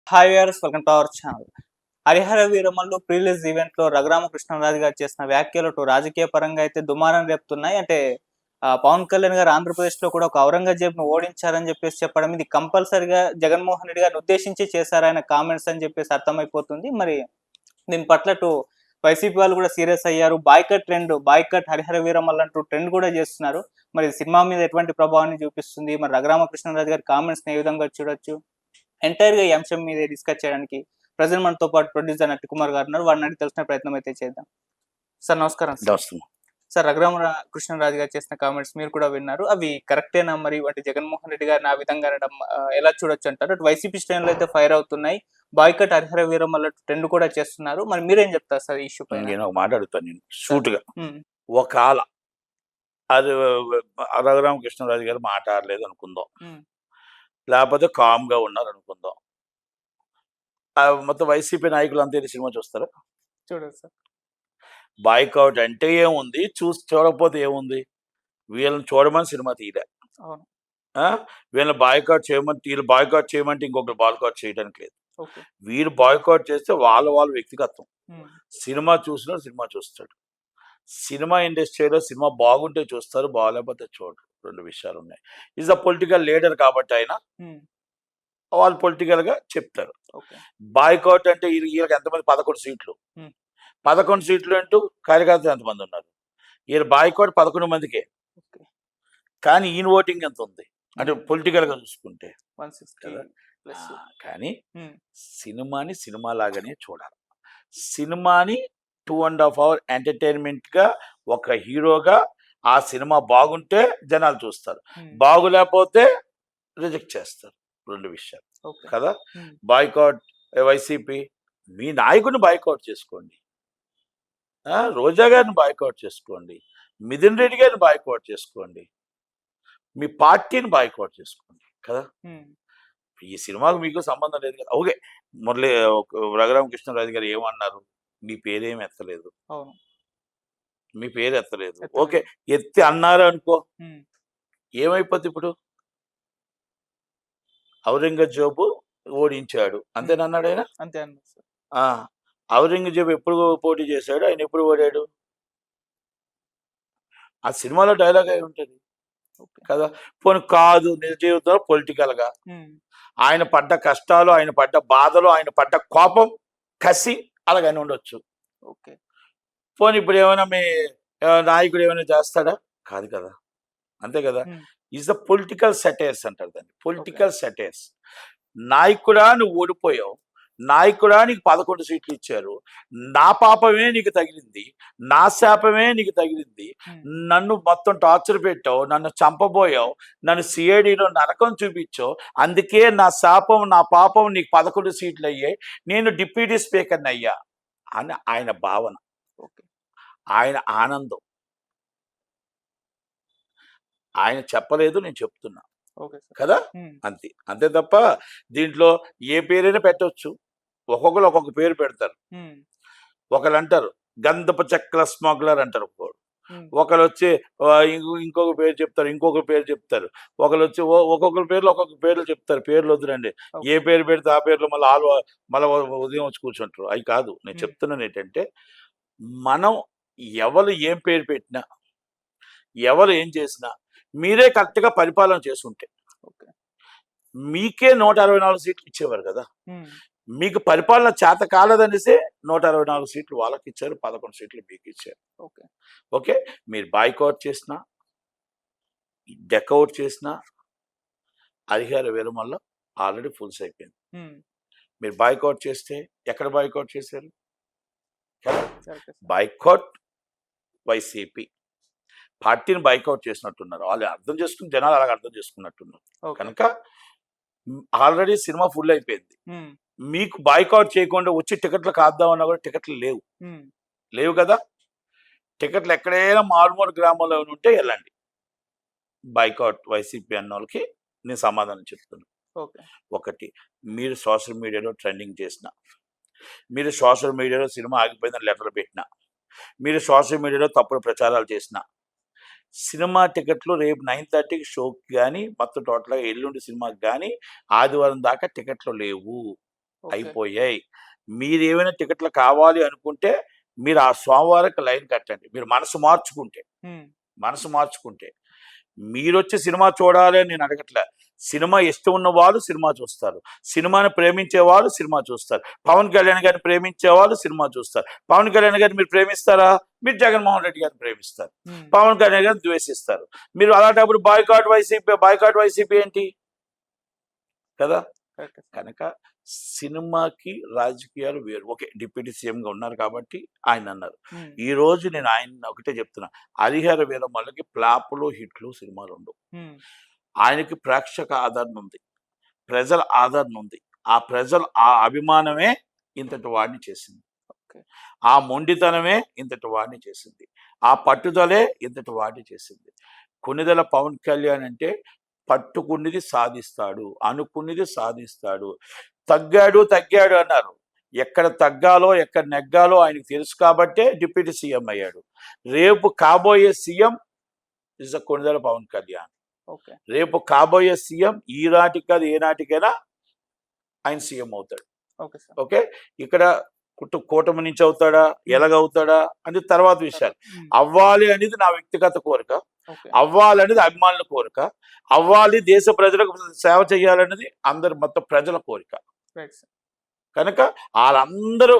Hi viewers, welcome to our channel. Harihara Veeramallu ప్రీలీజ్ event లో రఘురామకృష్ణరాజు గారు చేసిన వ్యాఖ్యలు రాజకీయ పరంగా అయితే దుమారం రేపుతున్నాయి. అంటే పవన్ కళ్యాణ్ గారు ఆంధ్రప్రదేశ్ లో కూడా ఒక ఔరంగజేబ్ ను ఓడించారని చెప్పేసి చెప్పడం, ఇది కంపల్సరిగా జగన్మోహన్ రెడ్డి గారిని ఉద్దేశించి చేశారు ఆయన కామెంట్స్ అని చెప్పేసి అర్థమైపోతుంది. మరి దీని పట్ల వైసీపీ వాళ్ళు కూడా సీరియస్ అయ్యారు. బాయ్కట్ హరిహర వీరమల్లు అంటూ ట్రెండ్ కూడా చేస్తున్నారు. మరి సినిమా మీద ఎటువంటి ప్రభావాన్ని చూపిస్తుంది, మరి రఘురామకృష్ణరాజు గారి కామెంట్స్ ని ఏ విధంగా చూడొచ్చు, ఎంటైర్ గా ఈ అంశం మీద డిస్కస్ చేయడానికి ప్రజెంట్ మనతో పాటు ప్రొడ్యూసర్ నట్టి కుమార్ గారు ఉన్నారు. వారిని అడిగి తెలుసుకునే ప్రయత్నం అయితే చేద్దాం. సార్ నమస్కారం. సార్ కృష్ణరాజు గారు చేసిన కామెంట్స్ మీరు కూడా విన్నారు. అవి కరెక్టేనా? మరి అంటే జగన్మోహన్ రెడ్డి గారిని ఆ విధంగా అనడం ఎలా చూడొచ్చు అంటారు? అటు వైసీపీ శ్రేణులు అయితే ఫైర్ అవుతున్నాయి, బాయ్కట్ హరిహర వీరమల్లు ట్రెండ్ కూడా చేస్తున్నారు. మరి మీరేం చెప్తారు సార్ ఈ ఇష్యూ పైన? నేను ఒక మాట అడుగుతాను, నేను సూటుగా. ఒకవేళ అది రఘురామకృష్ణరాజు గారు మాట్లాడలేదు అనుకుందాం, లేకపోతే కామ్గా ఉన్నారు అనుకుందాం, మొత్తం వైసీపీ నాయకులు అంతా సినిమా చూస్తారా? చూడదు సార్. బాయ్కౌట్ అంటే ఏముంది, చూడకపోతే ఏముంది? వీళ్ళని చూడమని సినిమా తీయలే, వీళ్ళని బాయ్కౌట్ చేయమని వీళ్ళు బాయ్కౌట్ చేయమంటే ఇంకొకరు బాయ్కౌట్ చేయడానికి లేదు. వీళ్ళు బాయ్కౌట్ చేస్తే వాళ్ళ వ్యక్తిగతం. సినిమా చూసినాడు, సినిమా చూస్తాడు. సినిమా ఇండస్ట్రీలో సినిమా బాగుంటే చూస్తారు, బాగాలేకపోతే చూడరు. రెండు విషయాలు ఉన్నాయి. ఈజ్ అ పొలిటికల్ లీడర్ కాబట్టి ఆయన వాళ్ళు పొలిటికల్ గా చెప్తారు. బాయ్కౌట్ అంటే వీళ్ళకి ఎంతమంది? 11 సీట్లు. 11 సీట్లు అంటూ కార్యకర్తలు ఎంతమంది ఉన్నారు? వీళ్ళ బాయ్కౌట్ 11 మందికే, కానీ ఈయన ఓటింగ్ ఎంత ఉంది అంటే పొలిటికల్ గా చూసుకుంటే కదా. కానీ సినిమాని సినిమా లాగానే చూడాలి. సినిమాని 2.5 hours ఎంటర్టైన్మెంట్ గా ఒక హీరోగా ఆ సినిమా బాగుంటే జనాలు చూస్తారు, బాగులేకపోతే రిజెక్ట్ చేస్తారు. రెండు విషయాలు కదా. బాయ్కౌట్ వైసీపీ, మీ నాయకుడిని బాయ్కౌట్ చేసుకోండి, రోజా గారిని బాయ్కౌట్ చేసుకోండి, మిథున్ రెడ్డి గారిని బాయ్కౌట్ చేసుకోండి, మీ పార్టీని బాయ్కౌట్ చేసుకోండి కదా. ఈ సినిమాకు మీకు సంబంధం లేదు కదా. ఓకే, మురళి రఘురామకృష్ణరాజు గారు ఏమన్నారు? మీ పేరేమి ఎత్తలేదు, మీ పేరు ఎత్తలేదు. ఓకే, ఎత్తి అన్నారు అనుకో, ఏమైపోద్ది? ఇప్పుడు ఔరంగజేబు ఓడించాడు అంతేనన్నాడు ఆయన. అంతే. ఔరంగజేబు ఎప్పుడు పోటీ చేశాడు? ఆయన ఎప్పుడు ఓడాడు? ఆ సినిమాలో డైలాగ్ అయి ఉంటుంది కదా. పోనీ కాదు, నిజ జీవితంలో పొలిటికల్ గా ఆయన పడ్డ కష్టాలు, ఆయన పడ్డ బాధలు, ఆయన పడ్డ కోపం, కసి అలాగని ఉండొచ్చు. పోనీ ఇప్పుడు ఏమైనా మీ నాయకుడు ఏమైనా చేస్తాడా? కాదు కదా, అంతే కదా. ఈజ్ ద పొలిటికల్ సెటైర్స్ అంటారు దాన్ని, పొలిటికల్ సెటైర్స్. నాయకుడా నువ్వు ఓడిపోయావు, నాయకుడా నీకు 11 సీట్లు ఇచ్చారు, నా పాపమే నీకు తగిలింది, నా శాపమే నీకు తగిలింది, నన్ను మొత్తం టార్చర్ పెట్టావు, నన్ను చంపబోయావు, నన్ను సిఐడిలో నరకం చూపించావు, అందుకే నా శాపం నా పాపం నీకు 11 సీట్లు అయ్యాయి, నేను డిప్యూటీ స్పీకర్ని అయ్యా అని ఆయన భావన, ఆయన ఆనందం. ఆయన చెప్పలేదు, నేను చెప్తున్నా కదా. అంతే, అంతే తప్ప దీంట్లో ఏ పేరైనా పెట్టవచ్చు. ఒక్కొక్కరు ఒక్కొక్క పేరు పెడతారు. ఒకరు అంటారు గంధపు చక్ర స్మగ్లర్ అంటారు, ఒకరు వచ్చి ఇంకొక పేరు చెప్తారు, ఇంకొక పేరు చెప్తారు, ఒకరు వచ్చి ఒక్కొక్కరి పేర్లు ఒక్కొక్క పేర్లు చెప్తారు. పేర్లు వద్దురండి, ఏ పేరు పెడితే ఆ పేర్లు మళ్ళీ ఉదయం వచ్చి కూర్చుంటారు. అవి కాదు, నేను చెప్తున్నాను ఏంటంటే, మనం ఎవరు ఏం పేరు పెట్టినా, ఎవరు ఏం చేసినా, మీరే కరెక్ట్గా పరిపాలన చేసుకుంటే మీకే 164 సీట్లు ఇచ్చేవారు కదా. మీకు పరిపాలన చేత కాలేదనేసే 164 సీట్లు వాళ్ళకి ఇచ్చారు, 11 సీట్లు మీకు ఇచ్చారు. ఓకే, మీరు బాయ్కౌట్ చేసినా, డెకౌట్ చేసినా, హరిహర వీరమల్లు ఆల్రెడీ ఫుల్స్ అయిపోయింది. మీరు బాయ్కౌట్ చేస్తే ఎక్కడ బాయ్కౌట్ చేశారు? బాయ్కౌట్ వైసీపీ పార్టీని బాయ్కౌట్ చేసినట్టున్నారు. వాళ్ళు అర్థం చేసుకుని, జనాలు అలాగ అర్థం చేసుకున్నట్టున్నారు. కనుక ఆల్రెడీ సినిమా ఫుల్ అయిపోయింది. మీకు బాయ్కౌట్ చేయకుండా వచ్చి టికెట్లు కాద్దామన్నా కూడా టికెట్లు లేవు కదా. టికెట్లు ఎక్కడైనా మారుమూల గ్రామంలో ఉంటే వెళ్ళండి. బాయ్కౌట్ వైసీపీ అన్న వాళ్ళకి నేను సమాధానం చెప్తున్నాను. ఒకటి, మీరు సోషల్ మీడియాలో ట్రెండింగ్ చేసిన, మీరు సోషల్ మీడియాలో సినిమా ఆగిపోయిందని లెటర్లు పెట్టిన, మీరు సోషల్ మీడియాలో తప్పుడు ప్రచారాలు చేసిన, సినిమా టికెట్లు రేపు 9:30కి షోకి కానీ మొత్తం టోటల్గా ఎల్లుండి సినిమాకి కానీ ఆదివారం దాకా టికెట్లు లేవు. ఓకే. అయిపోయాయి. మీరు ఏమైనా టికెట్లు కావాలి అనుకుంటే మీరు ఆ సోమవారం లైన్ కట్టండి. మీరు మనసు మార్చుకుంటే. ఉమ్, మనసు మార్చుకుంటే. మీరొచ్చి సినిమా చూడాలి అని నేను అడగట్లే. సినిమా ఇష్టం ఉన్న వాళ్ళు సినిమా చూస్తారు. సినిమాని ప్రేమించే వాళ్ళు సినిమా చూస్తారు. పవన్ కళ్యాణ్ గారిని ప్రేమించే వాళ్ళు సినిమా చూస్తారు. పవన్ కళ్యాణ్ గారిని మీరు ప్రేమిస్తారా? మీరు జగన్మోహన్ రెడ్డి గారిని ప్రేమిస్తారు. ఉమ్, పవన్ కళ్యాణ్ గారిని ద్వేషిస్తారు. మీరు అలాంటప్పుడు బాయ్కాట్ వైసీపీ ఏంటి? కదా! Correct sir. కనుక సినిమాకి రాజకీయాలు వేరు. ఓకే. డిప్యూటీ సీఎంగా ఉన్నారు కాబట్టి ఆయన అన్నారు. ఉమ్, ఈ రోజు నేను ఆయన ఒకటే చెప్తున్నా. 'హరిహర వీరమల్ల'కి ఫ్లాపులు, హిట్లు సినిమాలు ఉండవు. ఉమ్, ఆయనకి ప్రేక్షక ఆదరణ ఉంది. ప్రజల ఆదరణ ఉంది. ఆ ప్రజల ఆ అభిమానమే ఇంతటి వాడిని చేసింది. ఓకే. ఆ మొండితనమే ఇంతటి వాడిని చేసింది. ఆ పట్టుదలే ఇంతటి వాడిని చేసింది. కొణిదెల పవన్ కళ్యాణ్ అంటే పట్టుకున్నది సాధిస్తాడు. అనుకున్నది సాధిస్తాడు. తగ్గాడు అన్నారు. ఎక్కడ తగ్గాలో, ఎక్కడ నెగ్గాలో ఆయనకు తెలుసు కాబట్టే డిప్యూటీ సీఎం అయ్యాడు. రేపు కాబోయే CM is Konidela Pawan Kalyan. Okay. రేపు కాబోయే సీఎం ఈ నాటికి కాదు ఏ నాటికైనా ఆయన సీఎం అవుతాడు. Okay sir. ఓకే. ఇక్కడ కూటమి నుంచి అవుతాడా, ఎలాగవుతాడా అనేది తర్వాత విషయాలు. ఉమ్, అవ్వాలి అనేది నా వ్యక్తిగత కోరిక. ఓకే. అవ్వాలనేది అభిమానుల కోరిక. అవ్వాలి, దేశ ప్రజలకు సేవ చేయాలనేది అందరి మొత్తం ప్రజల కోరిక. Right sir. కనుక వాళ్ళందరూ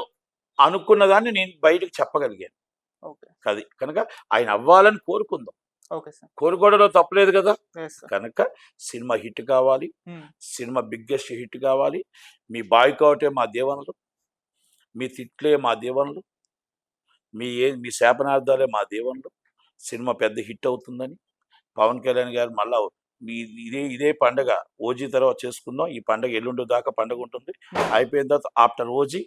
అనుకున్న దాన్ని నేను బయటకు చెప్పగలిగాను. ఓకే. అది కనుక ఆయన అవ్వాలని కోరుకుందాం. Okay sir. కోరుకోవడంలో తప్పలేదు కదా. Yes sir. కనుక సినిమా హిట్ కావాలి. ఉమ్, సినిమా బిగ్గెస్ట్ హిట్ కావాలి. మీ బాయ్కాటే మా దీవెనలు. మీ తిట్లే మా దీవెనలు. మీ శాపనార్థాలే మా దీవెనలు. సినిమా పెద్ద హిట్ అవుతుందని పవన్ కళ్యాణ్ గారు మళ్ళా మీ ఇదే పండగ ఓజీ తర్వాత చేసుకుందాం. ఈ పండగ ఎల్లుండి దాకా పండగ ఉంటుంది. అయిపోయిన తర్వాత ఆఫ్టర్ ఓజీ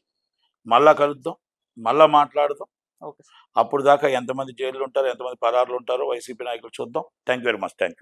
మళ్ళా కలుద్దాం. మళ్ళా మాట్లాడదాం. Okay sir. అప్పుడు దాకా ఎంతమంది జైల్లో ఉంటారో, ఎంతమంది పరారులు ఉంటారో వైసీపీ నాయకులు చూద్దాం. Thank you very much. Thank you.